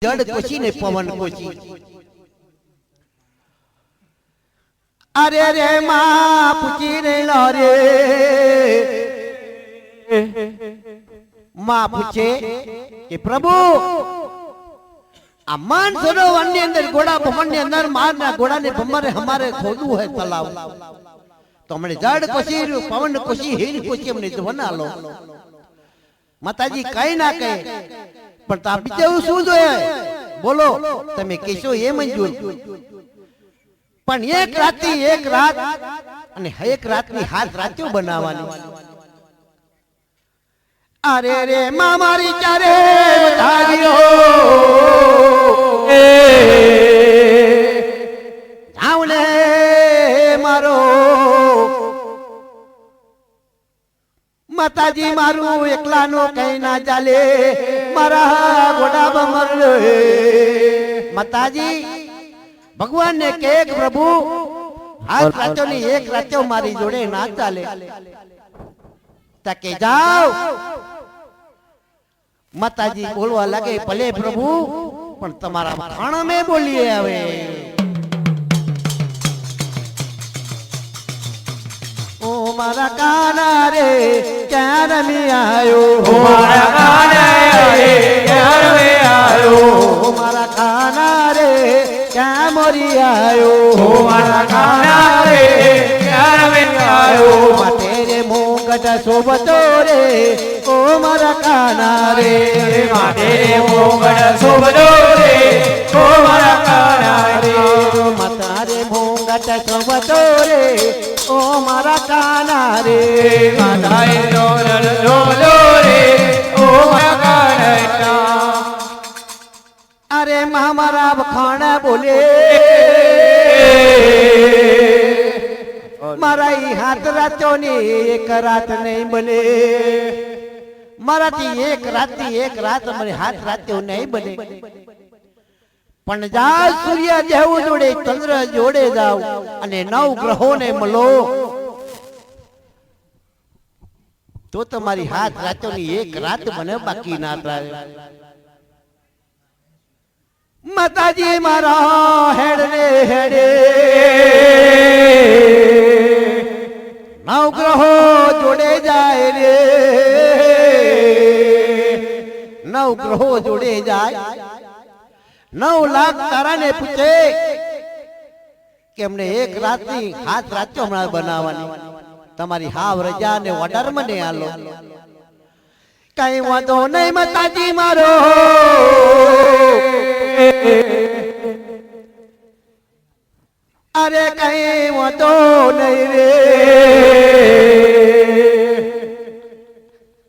जड़ कोशी ने पवन कोशी। अरे रे माँ पूछी रे रे माँ पूछे कि प्रभु अमान सरोवर ने अंदर घोड़ा भवन ने अंदर मारना घोड़ा ने भमर हमारे खोदू है तालाब तो हमने जड़ कोशी पवन कोशी हिल कोशी हमने तो बना लो माताजी कहीं ना कहे पर आप बीते શું જોઈએ બોલો તમે કેશો એ મંજૂર પણ એક રાત અને એક રાતની હાથ રાત્યો બનાવવાની અરે રે માં મારી ચારે બતાવ્યો જાવલે મારો माताजी मारू एकला नो कहीं ना चाले मारा घोड़ा बमर माताजी भगवान ने के प्रभु हाथ रातो नी एक रातो मारी जोड़े ना चाले तके जाओ माताजी बोलवा लगे भले प्रभु पण तमारा खाना में बोलिए हवे मारा काना रे क्या रमी आयो मारा काना रे क्या रमी आयो मारा काना रे क्या मोरी आयो मारा काना रे क्या रमी आयो तेरे मुंगट सोबतो रे ओ मारा काना रे तेरे मुंगट सोबतो रे ओ मारा काना रे तारे मुंगट सोबतो रे ओ मारा काना रे माताए लो रे ओ मारा काना अरे महामारा खाना बोले मारा हाथ रातो ने एक रात नहीं बने मारा एक रात मेरे हाथ रातो नहीं बने पण जा सूर्य जेवू जोड़े चंद्र जोड़े जाओ अने 9 ग्रहों ने मलो तो तुम्हारी हाथ रातों नी एक रात बने बाकी ना थाए माताजी मारा हेड ने हेडे 9 ग्रहों जोड़े जाए रे 9 ग्रहों जोड़े जाए 9 लाख तारा ने पूछे कि हमने एक रात नी हाथ रातो हमारा बनावानी तमारी हाव रजा ने ऑर्डर मने आलो कई वादो नहीं माताजी मारो अरे कई वादो नहीं रे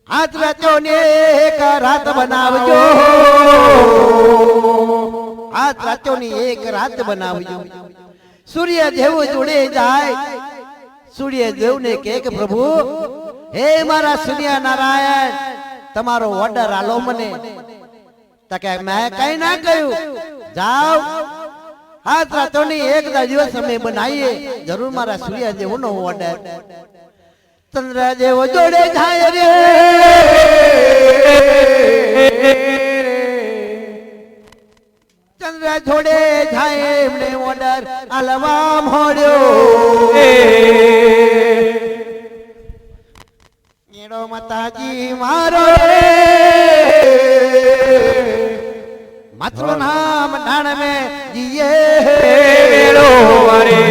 हाथ रातो ने एक रात बनावजो हाथ रातो नी एक रात बनावजो सूर्य देव जोड़े जाए सूर्य देव ने के प्रभु हे मारा सूर्य नारायण तमारो ऑर्डर आलो मने तके मैं कहीं ना कहूं जाओ हाथ रातो नी एक दिवस में बनाइए जरूर मारा सूर्य देव नो ऑर्डर चंद्र देव जोड़े जाए रे चंद्र जोड़े जाए हमने ऑर्डर अलवा मोड़ो येड़ो माताजी मारो रे मातरो नाम डाण में जिए लो रे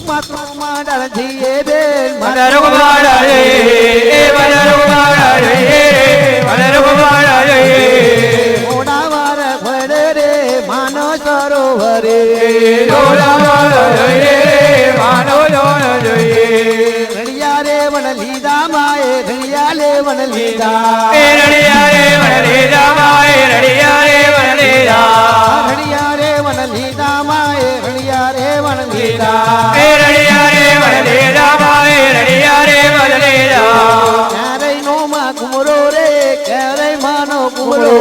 मातरो माडल जिए बे मदर माडा रे मदर माडा रे मदर माडा रे ओडावार भरे रे मानो सरोवरे ओडावार रे मानो सरोवरे घड़िया रे वन लीदा माए घड़िया ले वन लीदा रड़िया रे वन लीदा माए रड़िया रे वन लीदा घड़िया रे वन लीदा माए घड़िया रे वन लीदा रड़िया रे वन लीदा माए रड़िया रे वन लीदा क्यारे नो मा घुमरो रे क्यारे मानो घुमरो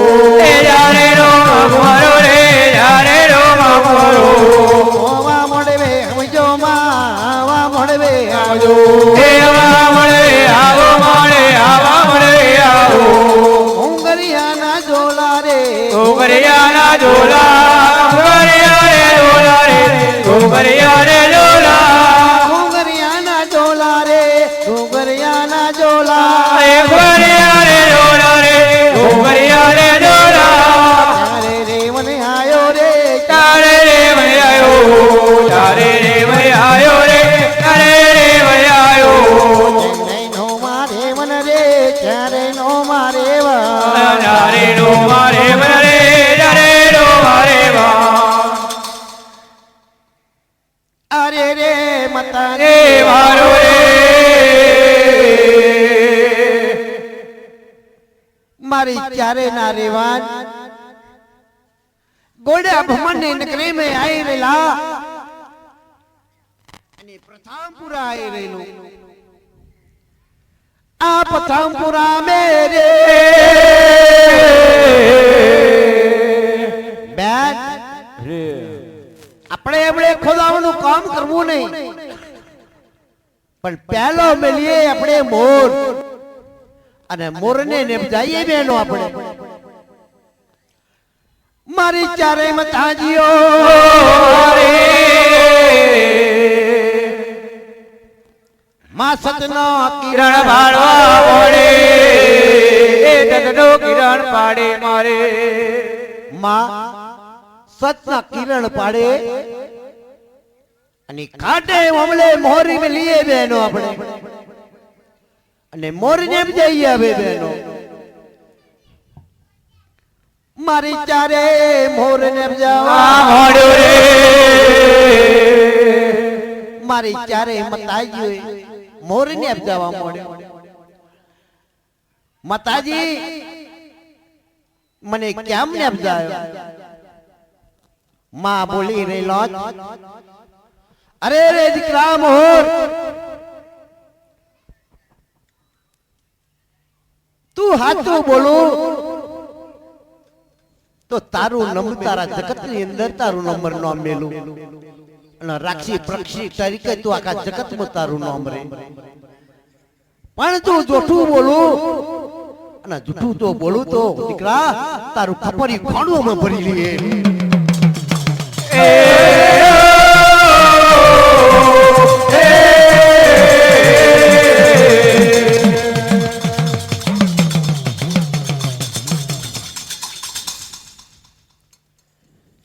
यारे नो घुमरो रे यारे नो घुमरो ओवा मोड़वे हमजो मा आवा मोड़वे आवजो हे आवा मोड़वे आवो मोड़े आवा मोड़वे आवो उंगरिया ना ઝોલા રે ઘોઘરિયાના ઝોલા ઘોઘરિયા રે ઝોલા રે ઘોઘરિયા રે ઝોલા ઘોઘરિયાના ઝોલા રે ઘોઘરિયાના ઝોલા એ ઘોઘરિયા રે ઝોલા રે ઘોઘરિયા રે ઝોલા તારે રે મને આયો રે તારે રે મને આયો તારે રે મને આયો રે તારે રે મને આયો નો મારે મન રે ત્યારે નો મારે તારે નો મારે મને રે તારે નો મારે વા અરે રે મતા રે મારો રે મારી ચારે ના રેવાન ગોડા ભમણની નગરી में आई રેલા અને પ્રથમપુરા આવી રેલું આ પ્રથમપુરા મેરે બેન આપણે એમણે ખોદાવાનું કામ કરવું નહીં પણ પહેલો મેલીએ આપણે મોર અને મોરને નેપજાઈએ બેનો આપણે મારી ચારે મતાજીઓ રે માં સતનો કિરણ ભાળવા પડે એ જગનો કિરણ પાડે મારે માં સતના કિરણ પાડે અને કાટે મામલે મોરી મે લીએ બેનો આપણે અને મોરને જઈએ આવે બેનો મારી ચારે મોરને જાવા મોડ્યો રે મારી ચારે મતાજી મોરને જાવા મોડ્યો મતાજી મને કેમ ને જાયો માં બોલી રેલો અરે રે દીકરા મોર તું હાચું બોલું તો તારું નંબર તારા જગત ની અંદર તારું નંબર નો મેલું અને રાક્ષી પ્રક્ષી તરીકે તું આખા જગત માં તારું નામ રે પણ તું જૂઠું બોલું અને જૂઠું તો બોલું તો દીકરા તારું ખપરી ખાણું માં ભરી લઈએ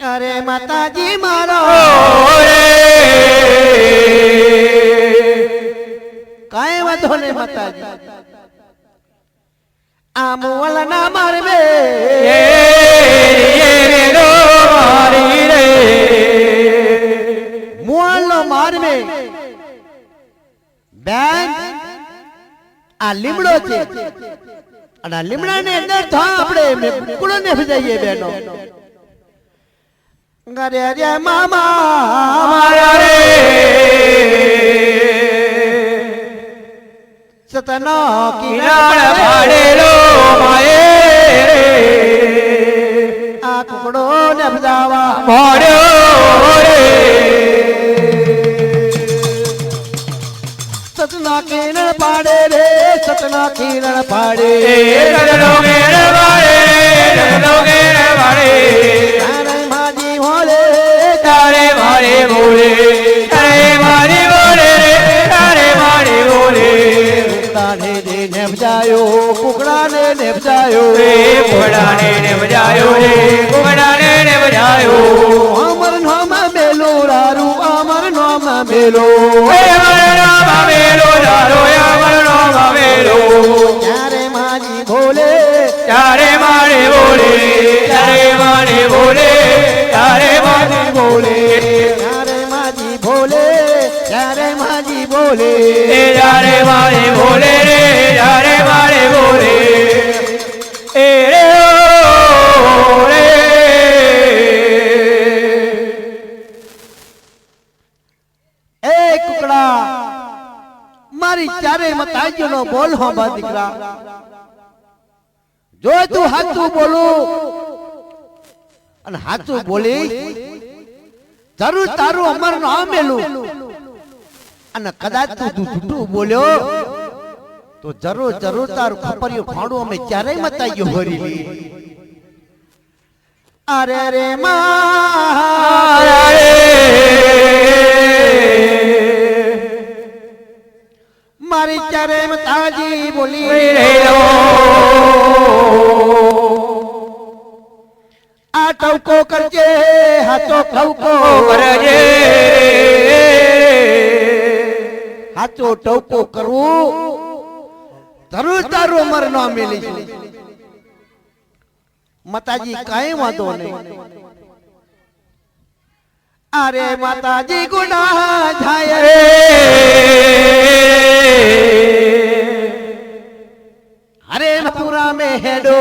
અરે માતાજી મારો કાંઈ વાંધો નહીં માતાજી આમ વાલા ના મારવે મુઆલો મારવે બેન આ લીમડો છે અને આ લીમડાને અંદર થા આપણે કુળો ને ભજાઈએ બેનો ગરે રે મામા મારા રે સતનો કિરણ પાડેલો માએ રે આ કુકડો ને ભજાવા મોડ્યો રે સતના કિરણ પાડે રે સતના કિરણ પાડે ગગનો મેળ વાળે ગગનો મેળ વાળે તારે માજી ભોલે તારે મારે બોલે તારે મારે બોલે તારે મારે બોલે તારે દે ને ભજાયો કુકડા ને ભજાયો રે ઘોડાને ને બજાયો રે ઘોડાને ને બજાયો અમર નામ મેલો રારુ અમર નામ મેલો હે અમર નામ મેલો ધારો અમર નામ મેલો ત્યારે માજી ભોલે તારે મારે બોલે તારે મારે બોલે તારે મારે બોલે ત્યારે માજી ભોલે ત્યારે માજી બોલે તારે મારે બોલે રે તારે મારે બોલે એ રે ઓ રે એ કુકડા મારી ચારે મતાજીઓ નો બોલ હો બા દીકરા જો તું હાચું બોલું અને હાચું બોલી જરૂર તારું અમર નામ મેલું અને કદાચ તું જૂઠું બોલ્યો તો જરૂર તારું ખપરિયું ખાડું અમે ચારેય મતાઈઓ ભરી લી અરે રે મા મારી ચારે માતાજી બોલી આ ટવકો કરજે હાચો ટવકો કરજે હાચો ટવકો કરવું ધરું તારું અમર ન મેલી માતાજી કાંઈ વાંધો નહીં અરે માતાજી ગુનાહ થાય રે અરે પૂરા में हेडो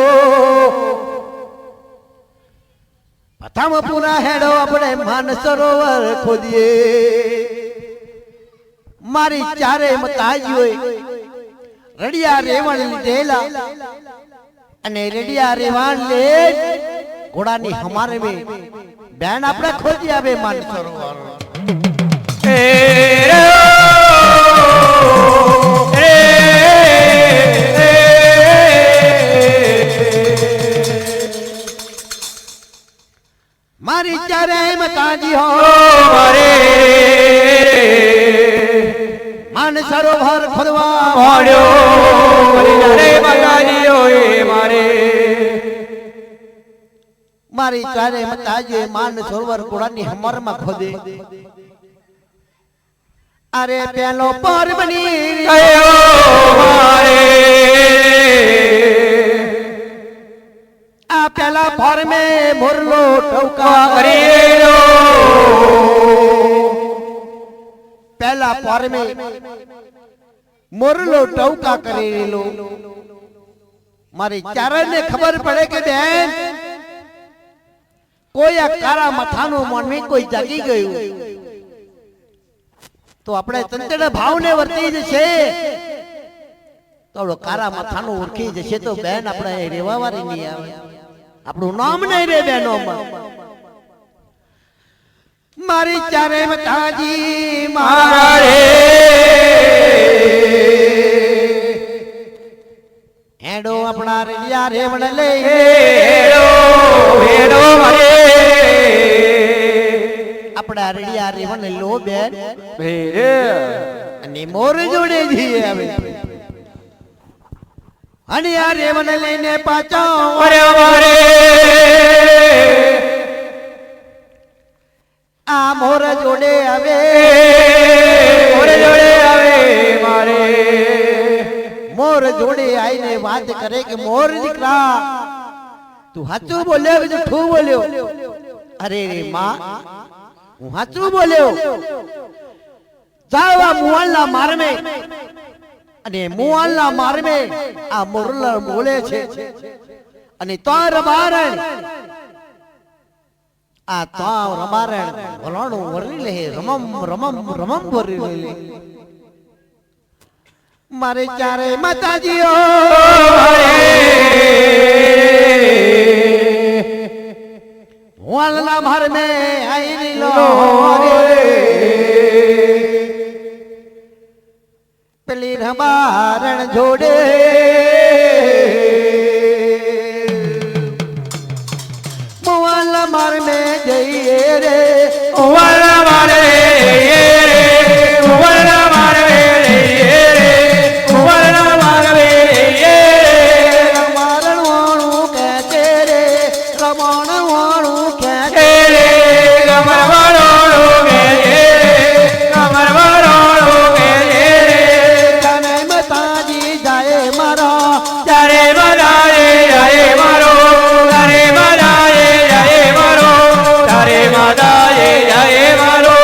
प्रथम पूरा हेडो अपने मान सरोवर खोदिए मारी चारे मताजी रड़िया रेवण લીધેલા અને રેડિયા રેવાણ લે ઘોડાની હમારે में બેન આપણે ખોદી આવે मान सरोवर मारी चारे माताजी हो મારે मान सरोवर खोदवा મોડ્યો રે માતાજી ઓય મારે मारी चारे माताजी मान सरोवर घोड़ानी हमर में खोदे अरे पेलो पर बनी ગયો મારે आ पेला पर में मुरलो टौका કરેલો पहला पर में मुरलो टौका करेलो मारी चारण ने खबर पड़े के बहन कोई आ कारा मथानु मन में कोई जागी गયું तो આપણે તંતડા ભાવને વર્તી જશે તો આપણો કારા મથાનું ઓળખી જશે તો બેન આપણે રેવા વાળી નહીં આવે આપણું નામ નહીં રે બેનોમાં મારી ચારે માતાજી મારે હેડો આપણા રેડિયા રેવણ લે હેડો હેડો મારે આપણા રેડિયા રેવણ લો બેન ભેરે અને મોર જોડે જઈએ આવે અને આ રેવણ લઈને પાછો અરે મારે આ મોર જોડે આવે મોરે જોડે આવે મારે મોર જોડે આઈને વાત કરે કે મોર દીકરા તું સાચું બોલ્યો કે જૂઠું બોલ્યો અરે રે માં હું સાચું બોલ્યો જાવા મુવાલના મારમે અને મુવાલના મારમે આ મોરલા બોલે છે અને તો રબારણ આ તો રબારણ વલાણું વરી લે રમમ રમમ રમમ વરી લે મારે ચારે માતાજીઓ મુવાલના મારમે આઈ લો પેલી રબારણ જોડે મુવાલના મારમે જઈએ રે ઉવળના મારે ઉવળના મારે ઉવળના મારે રમારણ વાણું કહે રે રમણ વાણું કહે રે ગમરવાળો ગે ગમરવાળો ગે તને માતાજી જાય મારા ચારે બધાએ જાય મારો ચારે બધાએ જાય મારો ચારે બધાએ જાય મારો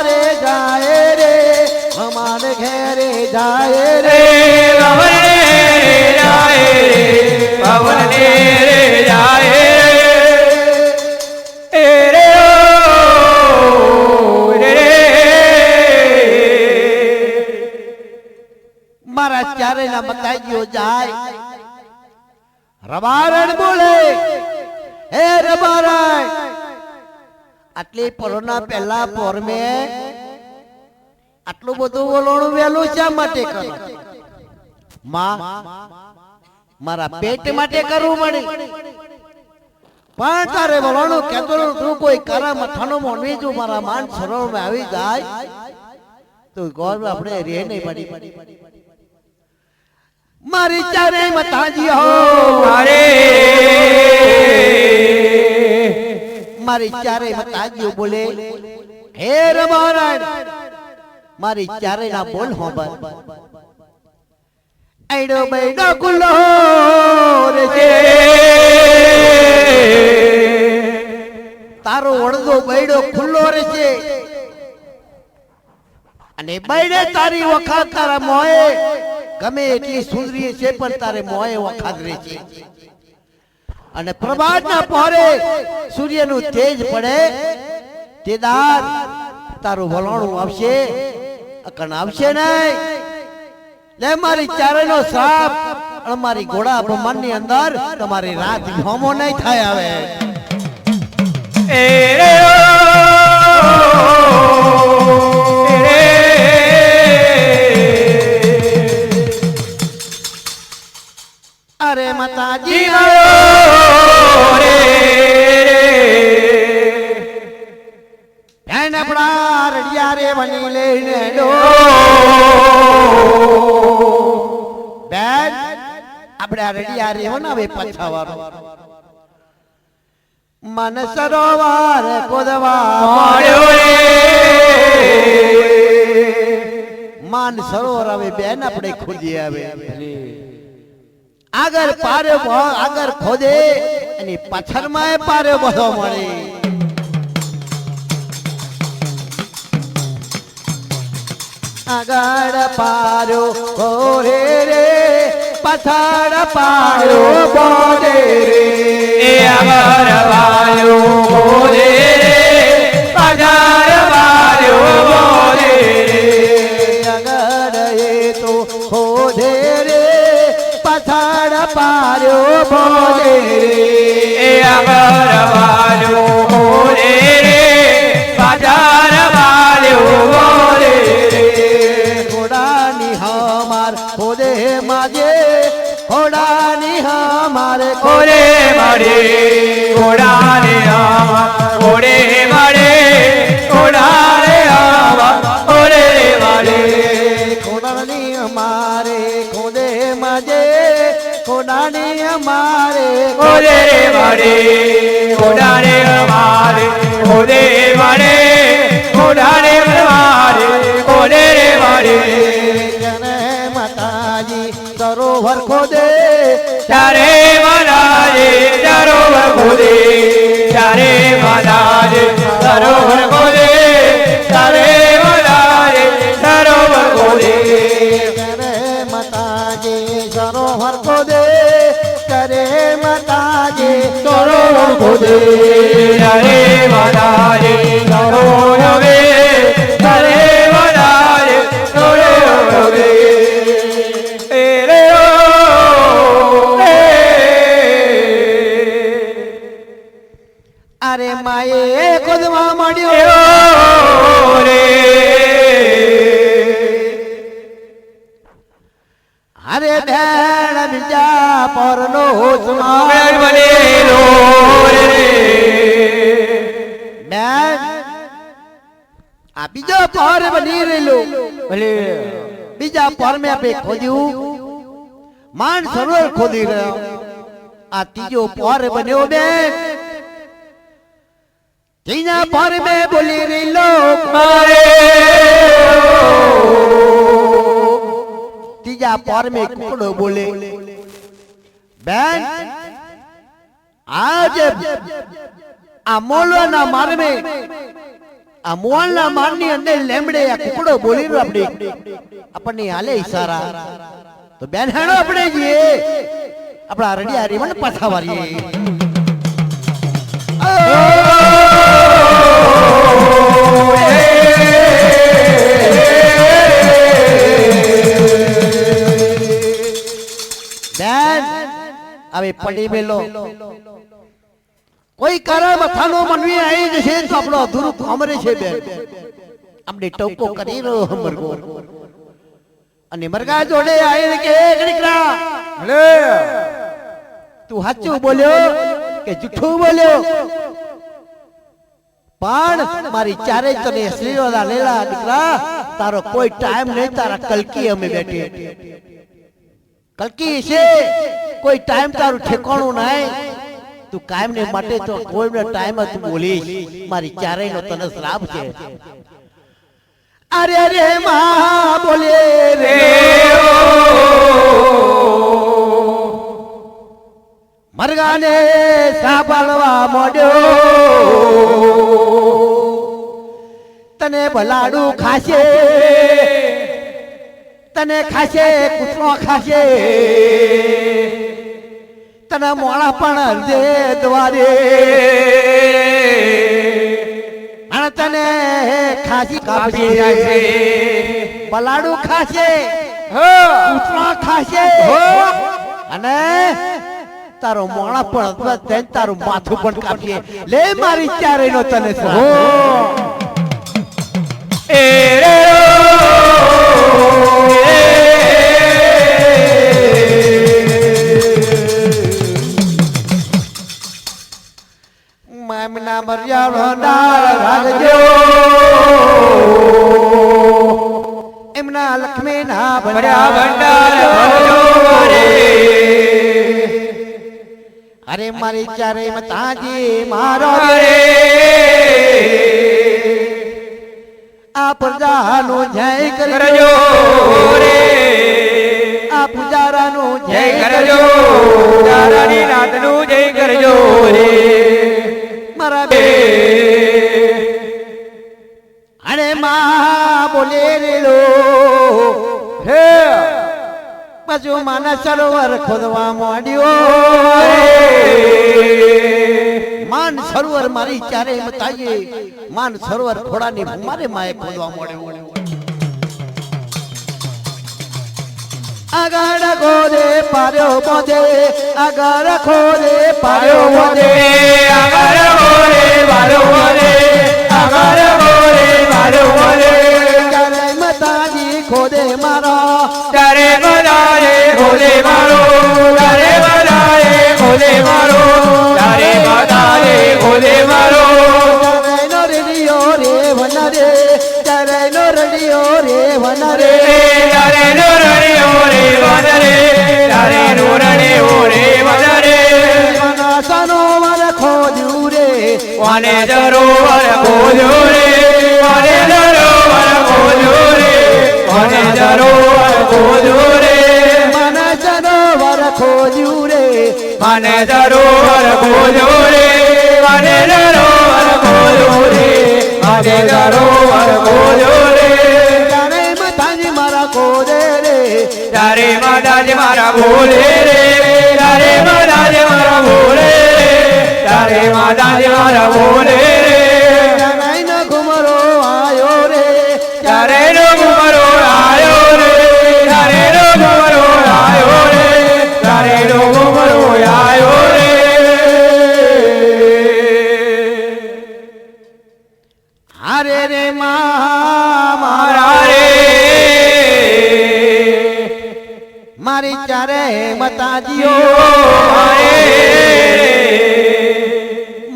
રે જાય રે અમારે ઘેરે જાય રે રે પવન જાય રે પવન રે જાય રે મારા ચારે ના મતાજીઓ જાય રબારણ બોલે હે રબારણ આટલી પરોના પહેલા પોરમે આટલું બધું વલોણું વેલું શા માટે કરો માં મારા પેટ માટે કરવું પડે પણ તારે બોલવાનું કેતો તું કોઈ કરા મથાનો મોનવી જો મારા માન સરોવરમાં આવી જાય તો ગોર આપણે રે નહીં પડી મારી ચારે મતાજી હો મારી ચારે મતાજી બોલે હે રમારાણ મારી ચારે ના બોલ હો બર આઈડો બૈડો ગુલ્લો રે છે તારો વડદો બૈડો ખુલ્લો રે છે અને બૈડે તારી વખાત તારા મોએ ગમે એટલી સુંદરી છે પણ તારે મોએ વખાત રે છે અને પ્રભાતના પહોરે સૂર્યનું તેજ પડે તેદાર તારું વલણું આવશે અકણ આવશે નહીં લે મારી ચારેનો શ્રાપ અને મારી ઘોડા બ્રહ્માંડની અંદર તમારી રાત ભોમો નહીં થાય આવે અરે માતાજી ભેણ આપણા રડિયા રે બની લઈને ડો બેન આપણે આ રડિયા રે ને હવે પછાવાનો મન સરોવર કોદવા મળ્યો રે માન સરોવર હવે બેન આપણે ખોદી આવે આગળ પાર્યો આગળ ખોદે એની પાછળમાં પાર્યો બધો મળે આગળ પાર્યો ઓરે રે પાછળ પાર્યો બોલે રે આગળ પાર્યો બોલે રે પાછળ પાર્યો બોલે રે આગળ એ તો ખોદે રે પાછળ પાર્યો બોલે રે આગળ પાર્યો બોલે રે પાછળ પાર્યો બોલે ઘોડાની હમાર ખોદે માજે ઘોડાની હમાર ખોરે મળે ઘોડાને આવા ખોરે મળે ઘોડાને આવા ખોરે મળે ઘોડાની અમારે ખોદે માજે ઘોડાની અમારે ખોરે મળે ઘોડાને અમારે ખોરે મળે ઘોડાને મારે ખોરે મળે જને માતાજી સરોવર ખોદે ચારે મનાજે સરોવર ખોદે ચારે મનાજે સરોવર ખોદે ચારે મનાજે સરોવર ખોદે કરે માતાજી સરોવર ખોદે કરે માતાજી સરોવર ખોદે ચારે મનાજે સરોવર ખોદે ચારે મનાજે સરોવર ખોદે અરે માએ ખોદવા માંડ્યો રે અરે ભેણ બીજા પરનો બેન બનેલો રે બેન આ બીજો પર બની રહેલો ભલે બીજા પર મેં આપે ખોદ્યું માન સરોવર ખોદી રહ્યો આ ત્રીજો પર બન્યો બેન ત્રીજા પર મેં બોલી રહેલો મારે ત્રીજા પર મેં કુકડો બોલે બેન आज आ मोलवाना मार में आ मोलना मारनी अंदर लेमड़े या कुकड़ो बोली रो अपने अपने हाले इशारा तो बेन हेणो अपने जी अपना रडिया रिमन पछावारी बेन अबे पड़ी मेलो कोई कारण मथानो मनवी आई जैसे तो अपनो अधूरो हमरे छे बेन हमने टोपो करी रो हमरगो અને મરગા જોડે આવીને કે એક દીકરા લે તું સાચું બોલ્યો કે જૂઠું બોલ્યો પણ મારી ચારે તને શ્રીવાલા લેલા દીકરા તારો કોઈ ટાઈમ નહીં તારા કલકી અમે બેઠી કલકી છે કોઈ ટાઈમ તારું ઠેકાણું નહીં તું કાયમ ને માટે તો કોઈનો ટાઈમ તું બોલીશ મારી ચારેયનો તને શ્રાપ છે અરે રે માં બોલે રે મરગાને સાંભળવા મોડ્યો તને ભલાડું ખાશે તને ખાશે કૂતરો ખાશે તને મોણા પણ દે દ્વારે અને તને ખાસી કાપી છે ભલાડું ખાશે કૂતરો ખાશે અને તારો મોણા પણ તારું માથું પણ કાપીએ લે મારી ચારેયનો તને મામના મર્યાદા રાખજો એમના લક્ષ્મી ના ભંડાર અરે મારી ચારે મતાજી મારો રે આ પ્રજાનું જય કરજો રે આ પૂજારાનું જય કરજો પૂજારાની નાથનું જય કરજો રે મારા બે અરે માં બોલે રે લો હે બાજુ માના સરોવર ખોદવા માંડ્યો માન સરોવર મારી ચારે મતાઈએ માન સરોવર થોડાની મારે માએ ખોદવા માંડ્યો આગળ ખોદે પાર્યો બોધે આગળ ખોદે પાર્યો બોધે આગળ ખોદે પાર્યો બોધે આગળ ખોદે પાર્યો બોધે ચારે મતાજી ખોદે મારો ચારે મતાજી ખોદે મારો ચારે મતાજી ખોદે મારો ચારે મતાજી ખોદે મારો ચારેનો રેડિયો રે વનરે ચારેનો રેડિયો રે વનરે ચારેનો રેડિયો રે વનરે ચારેનો રેડિયો રે વનરે વનસનો વર ખોજ્યું રે વને સરોવર ખોજ્યું રે વને સરોવર ખોજ્યું રે વને સરોવર ખોજ્યું રે મને સરોવર ખોજ્યું રે મને સરોવર ખોજ્યું રે મને સરોવર ખોજ્યું રે મને સરોવર ખોજ્યું રે તારે માતાજી મારા ખોજે રે તારે માતાજી મારા બોલે રે તારે માતાજી મારા બોલે તારે માતાજી મારા બોલે રે તારે નો ઘુમરો આયો રે તારે નો ઘુમરો આયો રે તારે નો ઘુમરો આયો રે તારે નો ઘુમરો આયો રે હારે રે મારા રે મારી ચારે મતાજીઓ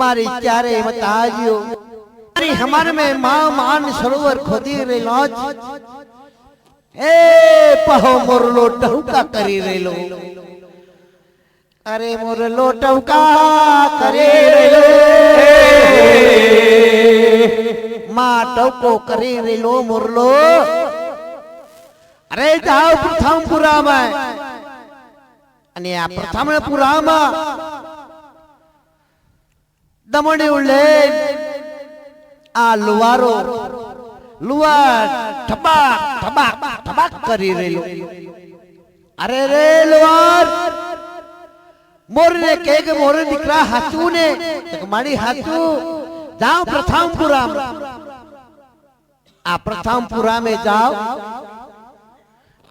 મારી ચારે મતાજીઓ મારી હમાર में मान सरोवर खोदी रेलो ए पहो मोरलो टहुका करी रेलो अरे मोरलो टहुका करी रेलो मां टहुको करी रेलो मोरलो अरे जाओ प्रथमपुरा में અને આ પ્રથમપુરામાં દમણી ઉલે આ લુવારો લુવાર ઠબાક ઠબાક ઠબાક કરી રહેલો અરે રે લુવાર મોર ને કે મોર દીકરા હાચું ને તો મારી હાચું જાઓ પ્રથમપુરા આ પ્રથમપુરા में जाओ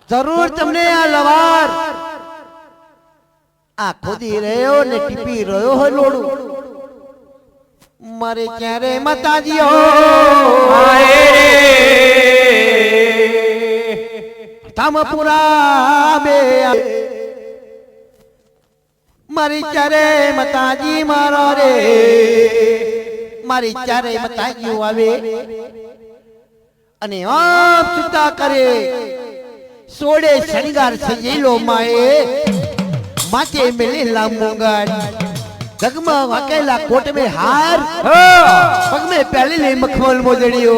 जरूर तुमने आ लवार आ खोदी रहो ने टीपी रहो हो लोडू मारे चेहरे मताजियो आए प्रथमपुरा में મારી ચારે માતાજી મારો રે મારી ચારે માતાજીઓ આવે અને આપ સુતા કરે સોડે શણગાર સજેલો માએ માથે મેલેલા મુંગટ જગમાં વાકેલા કોટ में हार पग में पहले मखमल मोजड़ियो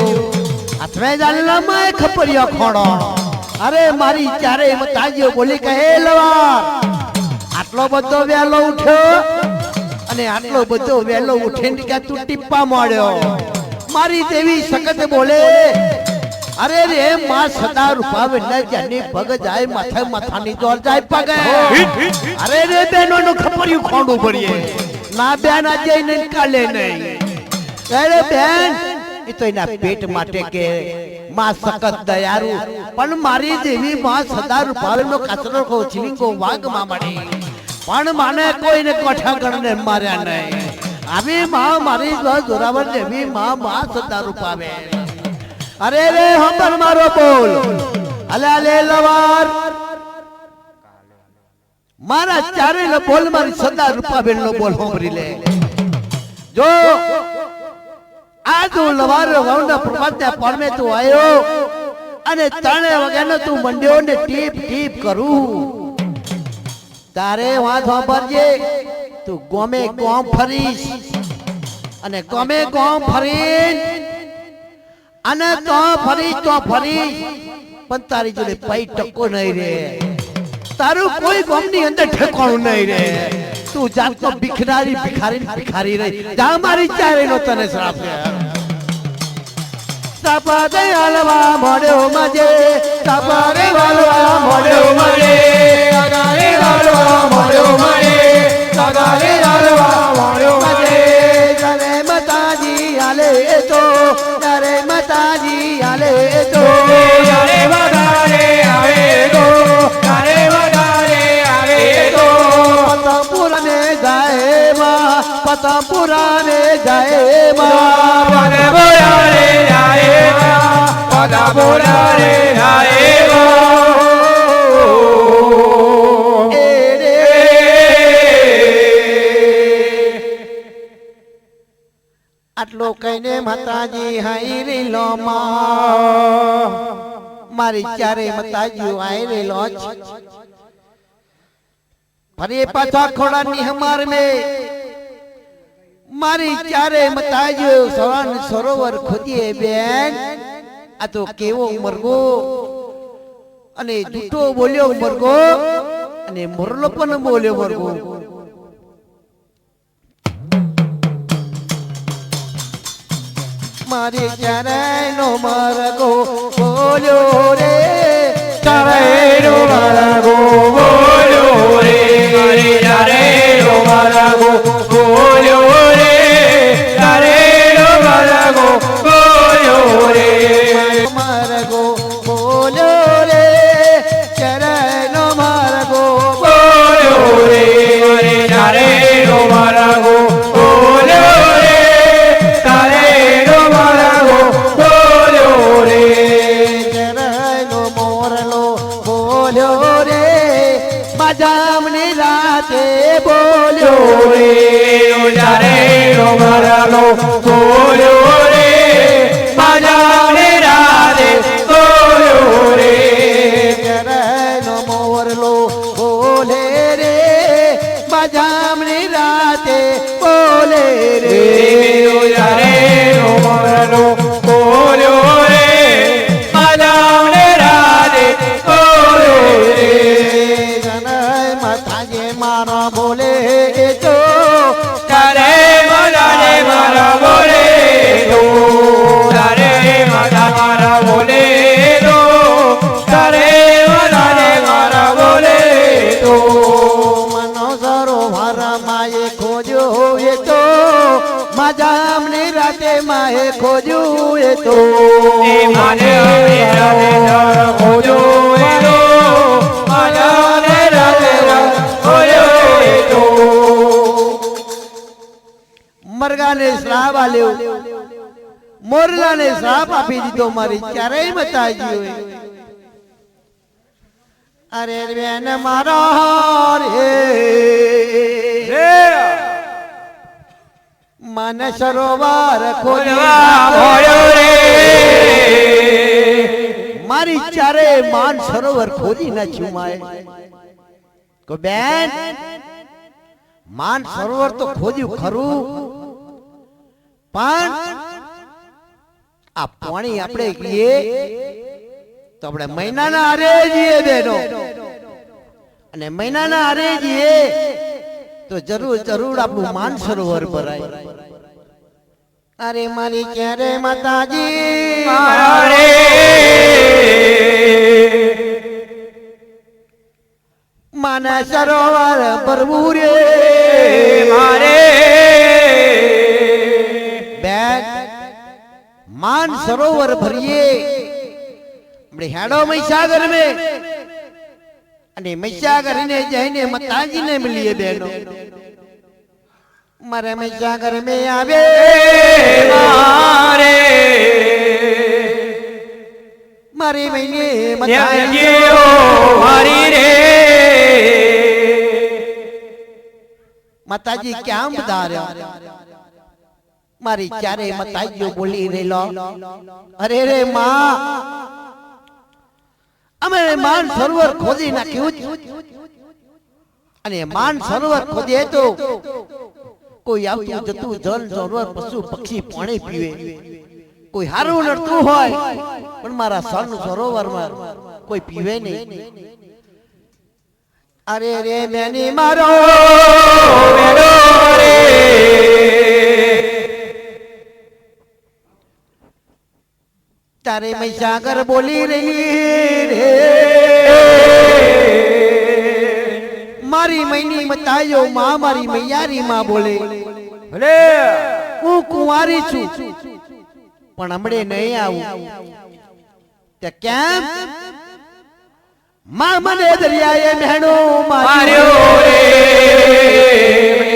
हाथ में डालेला माए खपरिया खोड़ो अरे मारी चारे माताजीઓ બોલી કહે લવાર આટલો બધો વેલો ઉઠ્યો અને આટલો બધો વેલો ઉઠીને કે તું ટીપ્પા માર્યો મારી દેવી સખત બોલે अरे रे मां सदा रूपावे न जाने पग जाए माथे माथानी जोर जाए पग अरे रे बेनो नो खपरियो खोंडू पड़िए ना बेन आज ने निकाले नहीं अरे बेन ये तो इना पेट माटे के मां सखत दयारु पण मारी देवी मां सदा रूपावे नो कासरो को चिलिंगो वाग मामड़ी पण माने कोई ने कोठा गणने मार्या नहीं अभी मां मारी जो जोरावर देवी मां मां सदा रूपावे अरे रे हमर मारो बोल अले अले लवार मारा चारे लो बोल मारी सदा रूपा बेन लो बोल होमरी ले जो आज लवार वाउंडा प्रभाते पर में तू आयो अने तणे वगेनो तू मंड्यो ने टीप टीप करू तारे वात होबरजे तू गोमे गोम फरीस अने गोमे गोम फरीन अने तो फरी पण तारी जोड़े पाई टक्को नहीं रे तारू कोई गमनी अंदर ठेकाणु नहीं रे तू जात को भिखारी भिखारी भिखारी रे जा मारी चारे नो तने श्राप है सपादे हलवा मोड़ो मजे सपारे हलवा मोड़ो मजे सगारे हलवा मोड़ो मजे सगारे हलवा मोड़ो मजे करे माताजी आले तो करे माताजी आले तो करे वगारे आवे तो करे वगारे आवे तो पतापुरा ने जाए मां पतापुरा ने जाए मां पतापुरा ने जाए मां पतापुरा ने जाए मां आटलो कईने माताजी हाई रे लो मां मारी चारे माताजी आई रे लो फरे पाछा खोड़ा नी हमार में मारी चारे माताजी सवान सरोवर खोदिए बेन आ तो केवो मरगो अने जूठो बोल्यो मरगो अने मोरलो पण बोल्यो मरगो मारे चारे नो मरगो बोलो रे चारे नो मरगो बोलो रे मारे चारे नो मरगो बोलो रे चारे नो मरगो बोलो रे मरगो बोलो रे चारे नो मरगो बोलो रे मारे चारे नो मरगो बोलो रे चारे जामनी राते बोलो रे जारे रो मरलो बोलो रे जामनी राते बोलो रे जारे नो मोरलो बोले रे जामनी राते बोले रे जारे रो मरलो बोलो रे जामनी राते बोलो रे मारा बोले तो तारे मलाने मारा बोले तो तारे मारा बोले तो तारे मलाने मारा बोले तो मनो सरोवर माए खोजो ये तो मजामनी राते माए खोजो ये तो माने राते खोजो ये तो मजामनी राते मरगा ने श्राप आल्यो मोरला ने श्राप आपी दीधो मारी चारेय माताजी अरे बेन मारा रे માન સરોવર ખોલવા મોડ્યો રે મારી ચારે માન સરોવર ખોદી નાખ્યું માએ કો બેન માન સરોવર તો ખોદ્યું ખરું પણ આ પાણી આપણે પીએ તો આપણે મહિનાના હારે જઈએ બેનો અને મહિનાના હારે જઈએ તો જરૂર જરૂર આપણું માન સરોવર ભરાય અરે મારી ક્યારે માતાજી મારે માન સરોવર ભરવું રે મારે બેન मान सरोवर भरिए हमने हेडो महीसागर में अने महीसागर ने जईने माताजी ने मिलिए बहनों मारे महीसागर में आवे मारे मारी महीने माताजी ओ मारी रे माताजी क्या बता रहे मारी चारे मताइयो बोली रे लो अरे रे मां અમે માન સરોવર ખોદી નાખ્યું અને માન સરોવર ખોદીએ તો કોઈ આવતું જતું જલ સરોવર પશુ પક્ષી પાણી પીવે કોઈ હારું નડતું હોય પણ મારા સન સરોવરમાં કોઈ પીવે નહીં અરે રે મેની મારો મેરો રે तारे महीसागर बोली रही रे मारी महीनी बतायो मां मारी मैयारी मां बोले ભલે હું કુંવારી છું પણ હમણે નહીં આવું તે કેમ માં મને દરિયાએ મહેણો માર્યો રે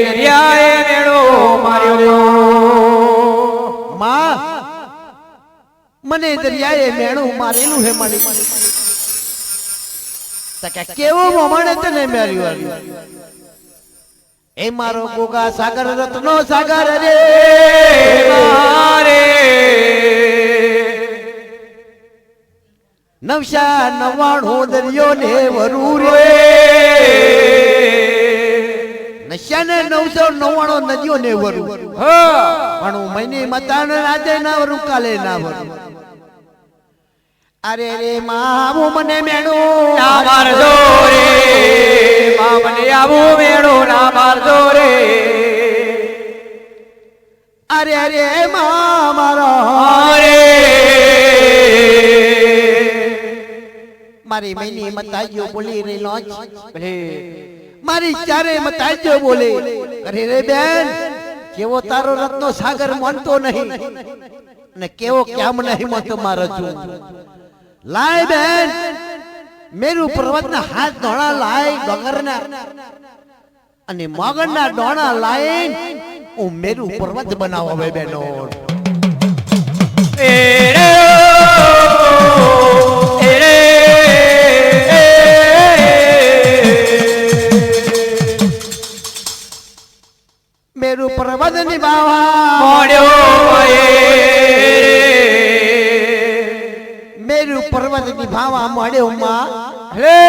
દરિયાએ મેળો માર્યો માં મને દરિયાએ મેણું મારેલું હે મારી તકે કેવો મોમણે તને માર્યું એ મારો ગોગા સાગર રત્નો સાગર રે મારે નવશા 99 દરિયો ને વરુ રે નશા ને 999 નદીઓ ને વરુ પણ હું મહિને મતાન રાજે ના વરુ કાલે ના વરુ અરે રે માં હું મને મેણું ના મારજો રે માં મને આવું મેળો ના મારજો રે અરે અરે માં મારો મારે મારી મહિની મતાઈઓ બોલી રે લોચ ભલે મારી ચારે મતાઈઓ બોલે અરે રે બેન કેવો તારો રત્નો સાગર માનતો નહીં ને કેવો કેમ નહીં માનતો મારો છું લાય બેન મેરુ પર્વતના હાથ ધોણા લાય ડોંગરના અને મોગણના ડોણા લાઈન હું મેરુ પર્વત બનાવો હવે બેનો એરે એરે મેરુ પર્વત નિભાવા મોડ્યો મેરુ પર્વત નિભાવા મળ્યો માં ભલે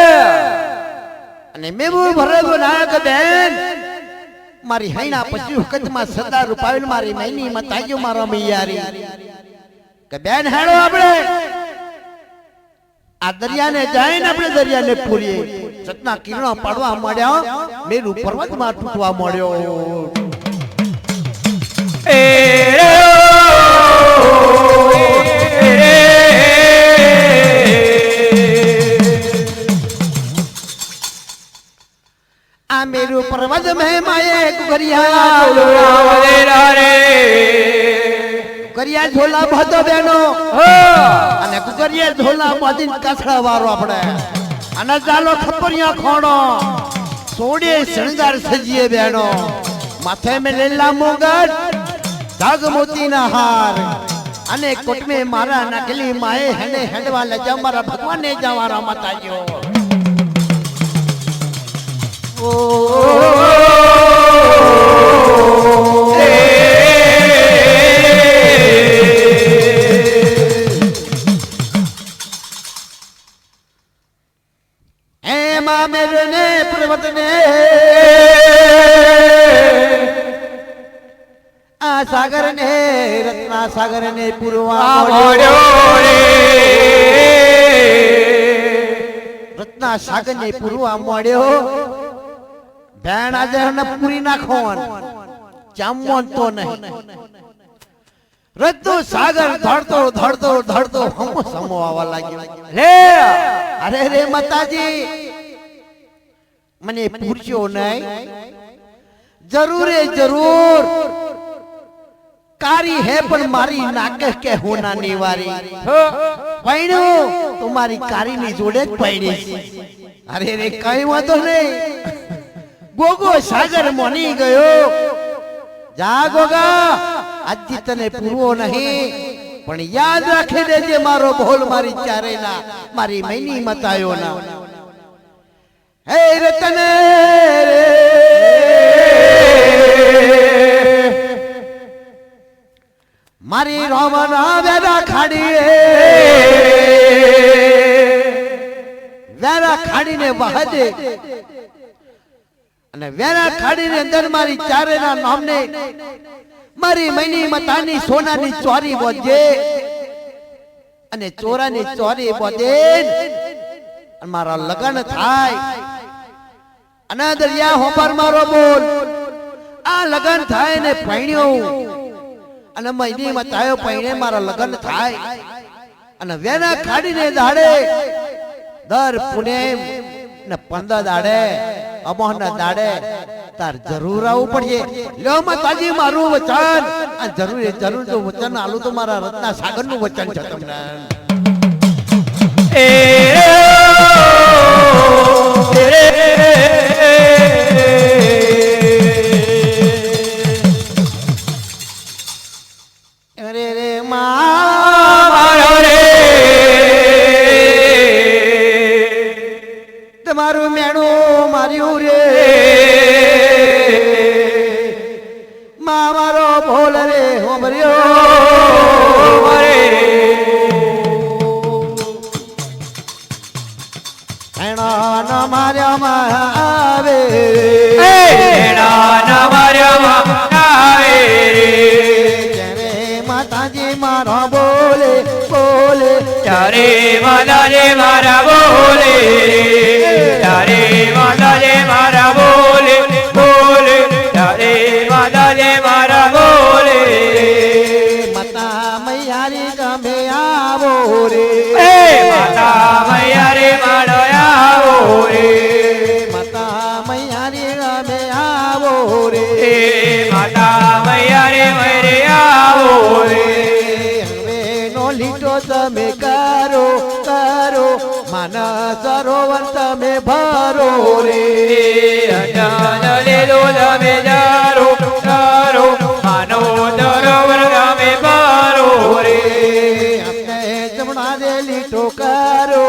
અને મેરુ ભરવો નાયક બેન મારી હૈણા પછી વખતમાં સદા રૂપાવેલ મારી મૈની મતાજો મારો મિયારી કે બેન હેડો આપણે આ દરિયાને જઈને આપણે દરિયાને પૂરીએ સતના કિરણો પાડવા મળ્યા મેરુ પર્વતમાં તૂટવા મળ્યો એરે આ મેરુ પર્વત મેં માયે કુકરિયા કુકરિયા ઝોલા ભતો બેનો અને કુકરિયા ઝોલા બાંધીને કાસડા વારો આપણે અને ચાલો ખપરિયા ખોડો સોડે શણગાર સજીએ બેનો માથે મે લેલા મુગટ ધાગ મોતીના હાર અને કોટમે મારા નાખલી માએ હેને હેડવા લજા મારા ભગવાનને જવારા માતાજો ઓ રત્ના સાગર ને પૂરવા મોડ્યો રે રત્ના સાગર ને પૂરવા મળ્યો ભેણ આજે પૂરી નાખો ચામવન તો નહીં રત્નો સાગર ધડતો ધડતો ધડતો હમ સમો આવવા લાગ્યો લે અરે રે માતાજી મને પૂછ્યો નહીં જરૂર કારી હે પણ મારી નાકે કે હોના નિવારી પૈણ્યો તો મારી કારી ની જોડે જ પૈણી છે અરે રે કઈ વાંધો નહીં ગોગો સાગર મોની ગયો જા ગોગા આજથી તને પૂરવો નહીં પણ યાદ રાખી દેજે મારો બોલ મારી ચારેલા મારી મૈની મતાયો ના હે રતન મારી રોમના વેરા ખાડીને વહદે અને વેરા ખાડીને અંદર મારી ચારેના નામને મારી મૈની મતાની સોનાની ચોરી બોજે અને ચોરાની ચોરી બોજે અને મારા લગન થાય અને દરિયા હોપર મારો બોલ આ લગન થાય ને પૈણ્યો અને મૈની મતાયો પૈણે મારા લગન થાય અને વેના ખાડીને દાડે દર પુનેમ ને 15 દાડે અમોહના દાડે તાર જરૂર આવવું પડશે લ્યો માતાજી મારું વચન આ જરૂર તો વચન આલું તો મારા રત્ના સાગર નું વચન છે તમને અરે રે મારો રે તમારું મેણું માર્યું રે મારો ભોલ રે હોમર્યો રે એના માર્યામાં આવે એના માર્યામાં આવે રે માતાજી મારો બોલે બોલે ચારે માતાજી મારા બોલે ચારે માતાજી મારા બોલે બોલે ચારે માતાજી મારા બોલે માતા મૈયારી ગમે આવો રે માતા મૈયા રે મારો આવો રે માતા મૈયારી ગમે આવો રે માતા મૈયા રે મરે આવો રે હવે નો લીટો તમે કરો માન સરોવર તમે ભરો રે અજાન લેલો તમે જારો જારો માનો સરોવર તમે ભરો રે આપણે જમણા દે લીટો કરો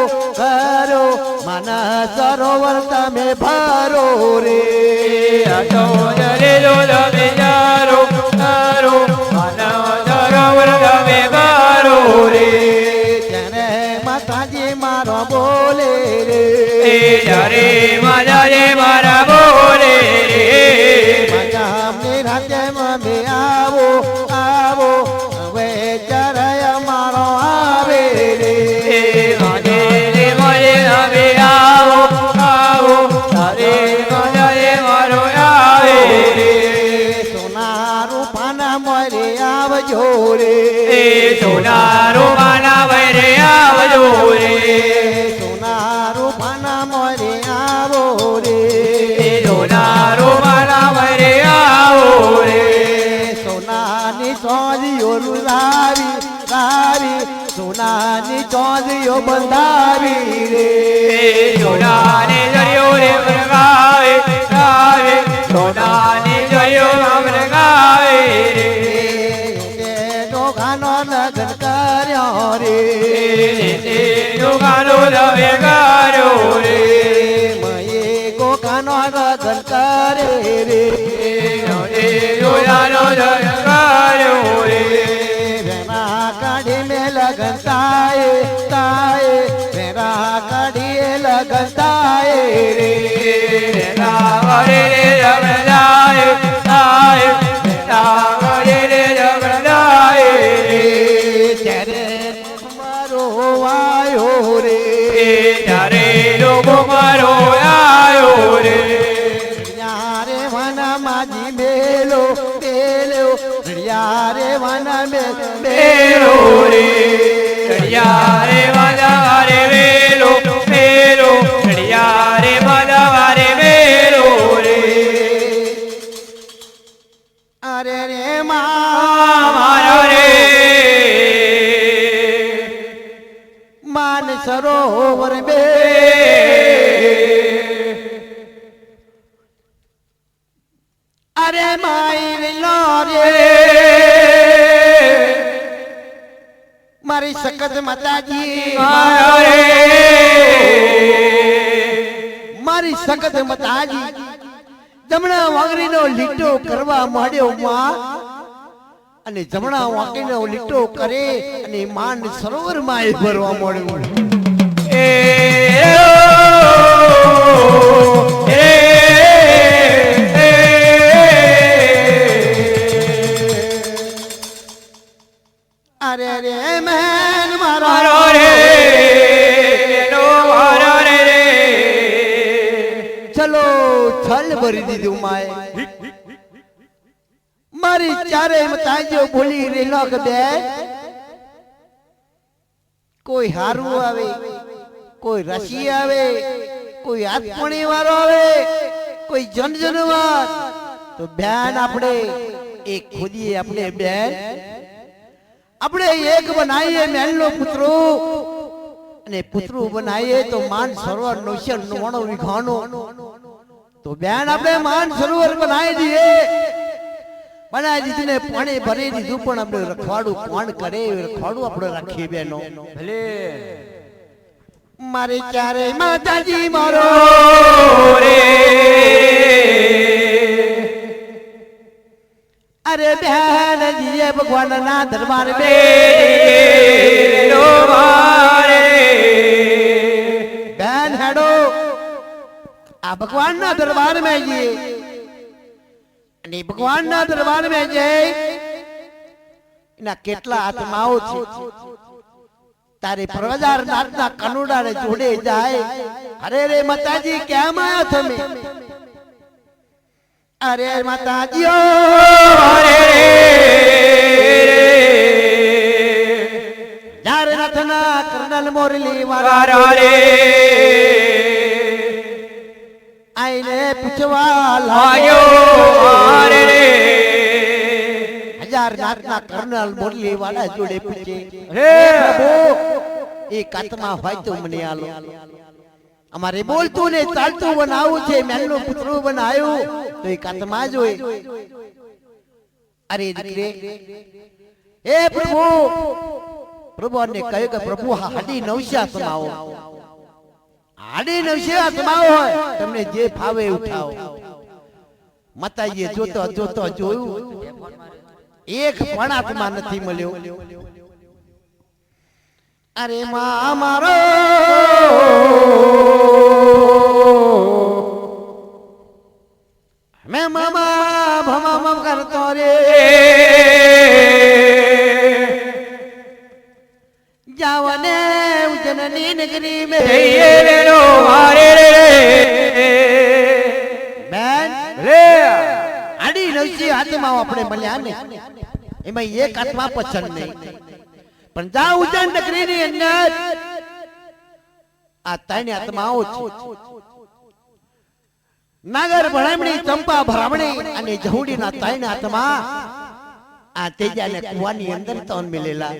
માન સરોવર તમે ભરો રે અજાન લેલો તમે જારો જારો માનો સરોવર તમે ભરો રે ત્યારે માતાજી મારો બોલે રે જ્યારે માતાજી મારા બોલે રે મજામની રાતે મમે આવો હવે ચરય મારો આવે રે આજે રે મને હવે આવો આવો તારે માતાજી મારો આવે રે સોના રૂપાના મોરે આવજો રે સોના રૂપાના વરે આવજો રે સોના રૂપાના મોરે આવો રે સોના રૂપાના વરે આવો રે સોનાની ચોરીઓ લાવી સોનાની ચોરીઓ બંધાવી રે સોનાને જરિયો રે વરગાવે ગાવે સોનાને જરિયો વરગાવે રે ડોઘાનો લગન કર્યો રે ડોઘાનો લવે ગાર્યો રે મયે ગોખાનો લગન કરે રે ડોઘાનો લવે ગાર્યો રે વેના કાઢી મે લગન તાએ વેના કાઢીએ લગન તાએ રે રાવરે રે રમલાય તાય રાવરે રે ચડિયા રે વાના વેલો મેલો રે ચડિયા રે માધવા રે વેલો વેલો ચડિયા રે માધવા રે વેલો રે અરે રે મા મારો રે માન સરોવર બે અરે માઈ લો રે મારી સખત માતાજી મારો રે મારી સખત માતાજી જમણા વાંગરીનો લીટો કરવા માંડ્યો માં અને જમણા વાંકીનો લીટો કરે અને માન સરોવરમાં એ ભરવા માંડ્યું એ અરે રે મેન મારો મારો રે વેલો મારો રે ચલો છલ ભરી દીધું માએ મારી ચારે મતાજો બોલી રેલો કે બે કોઈ હારું આવે કોઈ રસી આવે કોઈ આત્મણી વાળો આવે કોઈ જનજનવાર તો બેન આપણે એક ખુદીએ આપણે બેન આપણે એક બનાવીએ મેલનો પુત્રો અને પુત્રો બનાવીએ તો માન સરોવર 999 વીઘાનો તો બેન આપણે માન સરોવર બનાવી દઈએ બનાવી દીધું ને પાણી ભરી દીધું પણ આપણે રખવાડું કોણ કરે રખવાડું આપણે રાખીએ બેનો ભલે મારે ચારે માતાજી મારો રે અરે બેન જીએ ભગવાન ના દરબાર બે વેલો મારે બેન હેડો આ ભગવાન ના દરબાર में જઈએ અને ભગવાન ના દરબાર में જઈ એના કેટલા આત્માઓ છે તારે પ્રવજાર નાથના કનુડાને જોડે જાય અરે રે માતાજી કેમ આયા તમે અરે માતાજીઓ અરે જારે નાથના કર્નલ મોરલી મારા વાળા રે આઈને પૂછવા લાગ્યો મારે રે હજાર નાથના કર્નલ મોરલી વાળા જોડે પૂછે હે પ્રભુ એક આત્મા હોય તો મને આલો અમારે બોલતું ને ચાલતું બનાવવું છે મેલનો પુત્ર બનાવ્યું તો એક આત્મા જોઈ અરે દીકરે હે પ્રભુ પ્રભુને કહ્યું કે પ્રભુ હાડી 900 આત્માઓ હાડી 900 આત્માઓ હોય તમને જે ફાવે ઉઠાવો માતાજીએ જોતો જોતો જોયું એક પણ આત્મા નથી મળ્યો અરે માં મારો मैं मामा भमा करतो रे जावने उजननी नगरी में જઈએ વેલો મારે રે બેન લે આડી 900 આત્માઓ આપણે મળ્યા ને એમાં એક આત્મા પસંદ નહીં પણ જા ઉજન નગરી ની અંદર આ ત્રણ આત્માઓ છે નાગર ભણામણી ચંપા ભરામણી અને જહુડીના ત્રણ આત્મા આ તેજાને કુવાની અંદર તન મિલેલા